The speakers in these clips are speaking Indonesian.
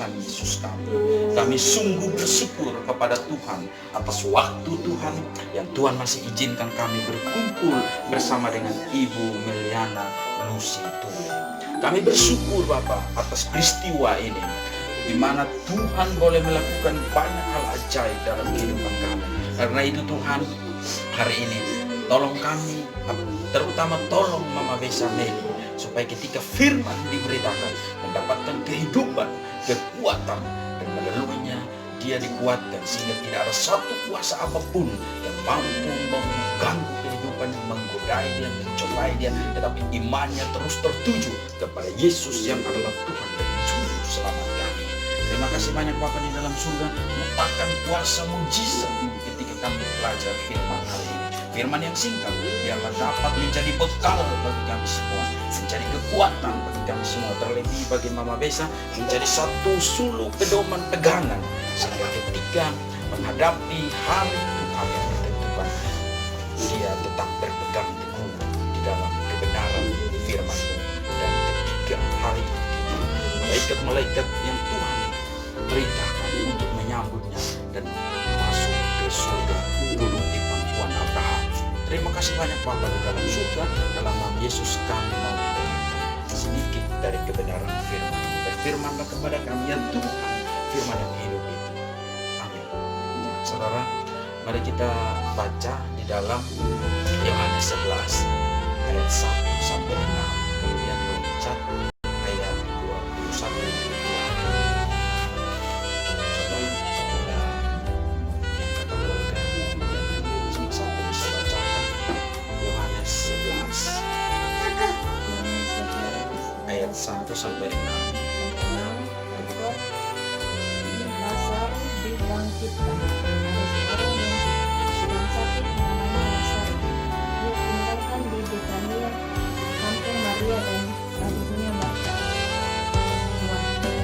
Tuhan Yesus kami. Kami sungguh bersyukur kepada Tuhan atas waktu Tuhan yang Tuhan masih izinkan kami berkumpul bersama dengan Ibu Meliana Lucy Tule. Kami bersyukur Bapak atas peristiwa ini, di mana Tuhan boleh melakukan banyak hal ajaib dalam kehidupan kami. Karena itu Tuhan, hari ini tolong kami, terutama tolong Mama Besa Meli, supaya ketika firman diberitakan mendapatkan kehidupan, kekuatan, dan melaluinya dia dikuatkan sehingga tidak ada satu kuasa apapun yang mampu mengganggu kehidupan, menggodai dia, mencobai dia, tetapi imannya terus tertuju kepada Yesus yang adalah Tuhan dan Juru Selamat kami. Terima kasih banyak Bapa di dalam surga, menyatakan kuasa mujizat ketika kami belajar firman hari ini. Firman yang singkat biarlah dapat menjadi bekal bagi kami semua, menjadi kekuatan bagi kami semua, terlebih bagi Mama Besa menjadi satu suluk pedoman pegangan, sehingga ketika menghadapi hari Tuhan yang ditentukan, dia tetap berpegang teguh di dalam kebenaran firman-Mu. Dan ketika hari itu malaikat-malaikat yang Tuhan perintahkan untuk menyambutnya dan masuk ke surga duduk di pangkuan Abraham. Terima kasih banyak Bapa di dalam surga, dalam nama Yesus kami mau mendengarkan sedikit dari kebenaran firman. Berfirmanlah kepada kami ya Tuhan, firman yang hidup itu. Amin. Saudara, mari kita baca di dalam Yohanes 11 ayat 1 sampai 6, kemudian loncat ayat 21. Ayat 1 sampai 6. Lazarus dibangkitkan. Ada seorang yang sedang sakit namanya Lazarus. Dia tinggalkan di Betania, kampung Maria dan adiknya Marta.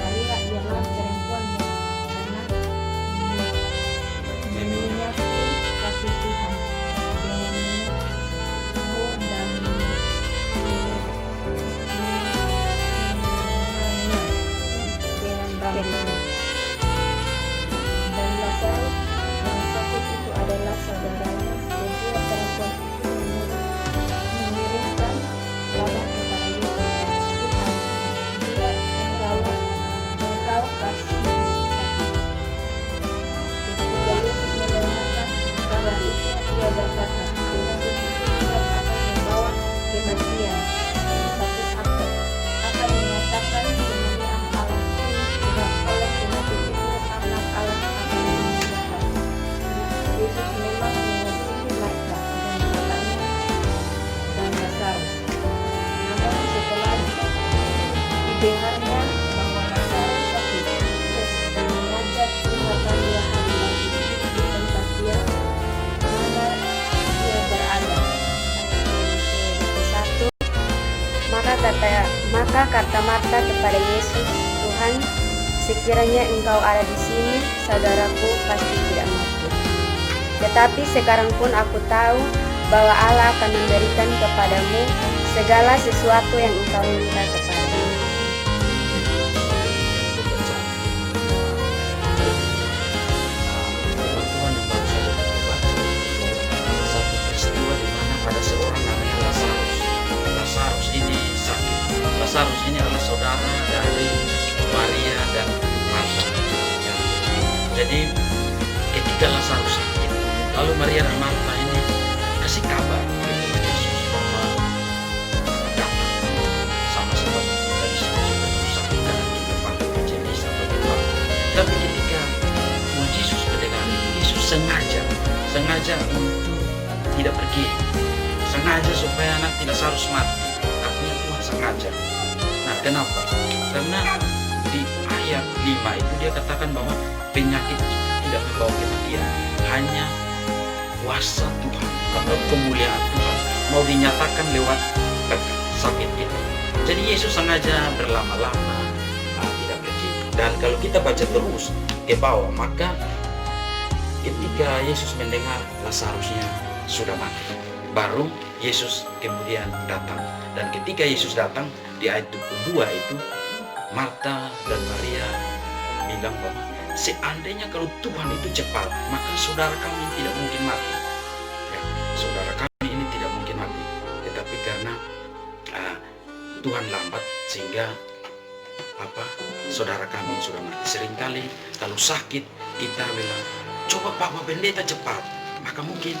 Maria ialah perempuan yang karena menyakiti kasih Tuhan dengan minum dan dan Lazarus yang sakit itu adalah saudaranya. Kedua perempuan itu mengirimkan kabar kepada Yesus, Tuhan, dia engkau kasih sakit. Ketika Yesus mendengarkan kabar itu, dia berkata, penyakit itu tidak akan membawa kematian, tetapi akan menyatakan kemuliaan Allah. Sebab oleh penyakit itu anak Allah akan dimuliakan. Yesus memang mengasihi Marta dan kakaknya dan Lazarus. Namun setelah didengarnya bahwa Lazarus sakit, Yesus mengajak tinggalkan 2 hari lagi di tempat dia mana dia berada. Ayat 1. Maka kata Marta kepada Yesus, Tuhan, sekiranya engkau ada di sini, saudaraku pasti tidak mati. Tetapi sekarang pun aku tahu bahwa Allah akan memberikan kepadamu segala sesuatu yang engkau minta kepada-Nya. Teman-teman yang baru saja kita baca, ada satu peristiwa di mana ada seorang namanya Lazarus. Lazarus ini sakit. Lazarus ini adalah saudara dari Maria dan Marta. Ya. Jadi ketika Lazarus sakit, lalu Maria dan Marta ini kasih kabar kepada Yesus bahwa datang sama seperti kita di sini juga berusaha dan kita panggil jenis atau apa. Tapi ketika Tuhan Yesus mendengar itu, Yesus sengaja untuk tidak pergi, sengaja supaya anak tidak harus mati. Artinya Tuhan sengaja. Nah, kenapa? Karena di ayat 5 itu dia katakan bahwa penyakit itu tidak membawa kematian, hanya kuasa Tuhan atau kemuliaan Tuhan mau dinyatakan lewat sakit itu. Jadi Yesus sengaja berlama-lama tidak pergi. Dan kalau kita baca terus ke bawah, maka ketika Yesus mendengar Lazarusnya sudah mati, baru Yesus kemudian datang. Dan ketika Yesus datang, di ayat 22 itu Marta dan Maria bilang bahwa seandainya kalau Tuhan itu cepat, maka saudara kami tidak mungkin mati. Ya, saudara kami ini tidak mungkin mati. Tetapi karena Tuhan lambat, sehingga saudara kami sudah mati. Seringkali kalau sakit kita bilang, coba Bapak Pendeta cepat, maka mungkin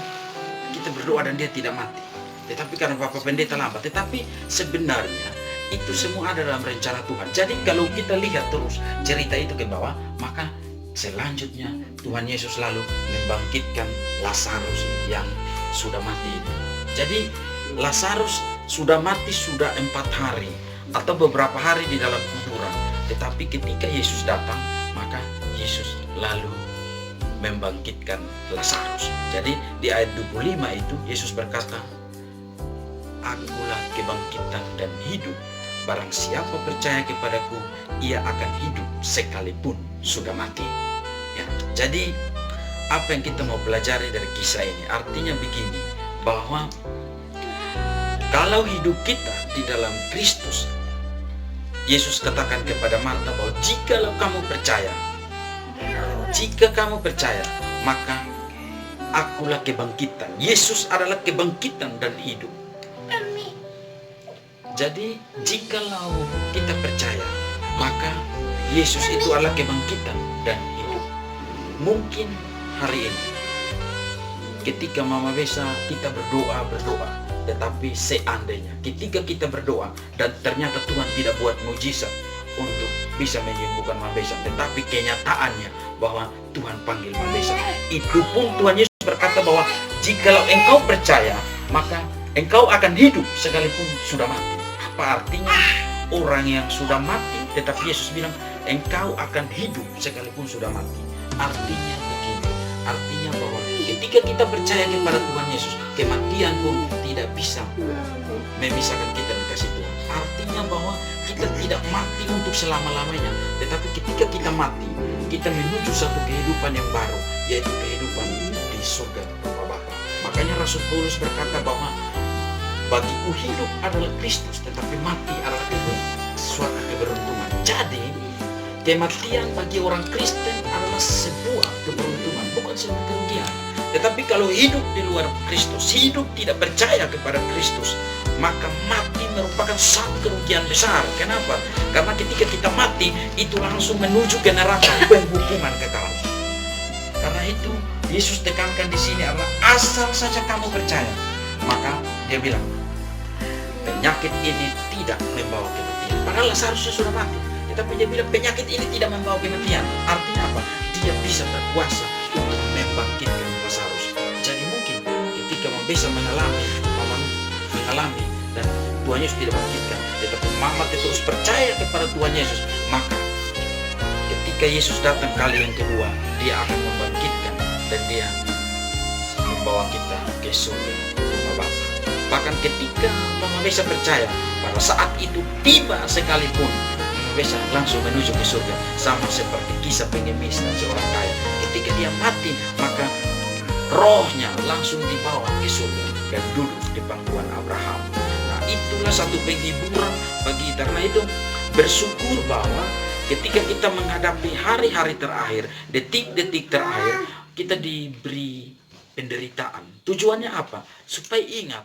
kita berdoa dan dia tidak mati. Tetapi karena Bapak Pendeta lambat. Tetapi sebenarnya itu semua ada dalam rencana Tuhan. Jadi kalau kita lihat terus cerita itu ke bawah, maka selanjutnya Tuhan Yesus lalu membangkitkan Lazarus yang sudah mati. Jadi Lazarus sudah mati sudah 4 hari atau beberapa hari di dalam kuburan. Tetapi ketika Yesus datang, maka Yesus lalu membangkitkan Lazarus. Jadi di ayat 25 itu Yesus berkata, Akulah kebangkitan dan hidup. Barang siapa percaya kepadaku, ia akan hidup sekalipun sudah mati. Ya, jadi apa yang kita mau pelajari dari kisah ini? Artinya begini, bahwa kalau hidup kita di dalam Kristus, Yesus katakan kepada Marta bahwa jikalau kamu percaya, jika kamu percaya, maka akulah kebangkitan. Yesus adalah kebangkitan dan hidup. Jadi jikalau kita percaya, maka Yesus itu adalah kebangkitan dan hidup. Mungkin hari ini ketika Mama Besa kita berdoa, tetapi seandainya ketika kita berdoa dan ternyata Tuhan tidak buat mujizat untuk bisa menyembuhkan Mama Besa, tetapi kenyataannya bahwa Tuhan panggil Mama Besa, itu pun Tuhan Yesus berkata bahwa jikalau engkau percaya, maka engkau akan hidup sekalipun sudah mati. Apa artinya? Orang yang sudah mati, tetapi Yesus bilang engkau akan hidup sekalipun sudah mati. Artinya begini, artinya bahwa ketika kita percaya kepada Tuhan Yesus, kematian pun tidak bisa memisahkan kita dari kasih Tuhan. Artinya bahwa kita tidak mati untuk selama-lamanya, tetapi ketika kita mati, kita menuju satu kehidupan yang baru, yaitu kehidupan di surga Bapa. Makanya Rasul Paulus berkata bahwa bagiku hidup adalah Kristus, tetapi mati adalah suatu keberuntungan. Jadi kematian bagi orang Kristen adalah sebuah keberuntungan, bukan sebuah kerugian. Tetapi kalau hidup di luar Kristus, hidup tidak percaya kepada Kristus, maka mati merupakan satu kerugian besar. Kenapa? Karena ketika kita mati, itu langsung menuju ke neraka, penghukuman kekal. Karena itu Yesus tekankan di sini adalah asal saja kamu percaya, maka dia bilang penyakit ini tidak membawa kematian. Padahal seharusnya sudah mati, tetapi dia bilang penyakit ini tidak membawa kematian. Artinya apa? Dia bisa berkuasa untuk membangkitkan Lazarus. Jadi mungkin ketika Mama Besa mengalami dan Tuhan Yesus tidak bangkitkan, tetapi Mama terus percaya kepada Tuhan Yesus, maka ketika Yesus datang kali yang kedua, dia akan membangkitkan dan dia membawa kita ke surga rumah Bapa. Bahkan ketika Mama Besa percaya, pada saat itu tiba sekalipun, Mama Besa langsung menuju ke surga. Sama seperti kisah pengemis dan seorang kaya. Ketika dia mati, maka rohnya langsung dibawa ke surga dan duduk di pangkuan Abraham. Nah, itulah satu penghiburan bagi kita. Karena itu bersyukur bahwa ketika kita menghadapi hari-hari terakhir, detik-detik terakhir, kita diberi penderitaan. Tujuannya apa? Supaya ingat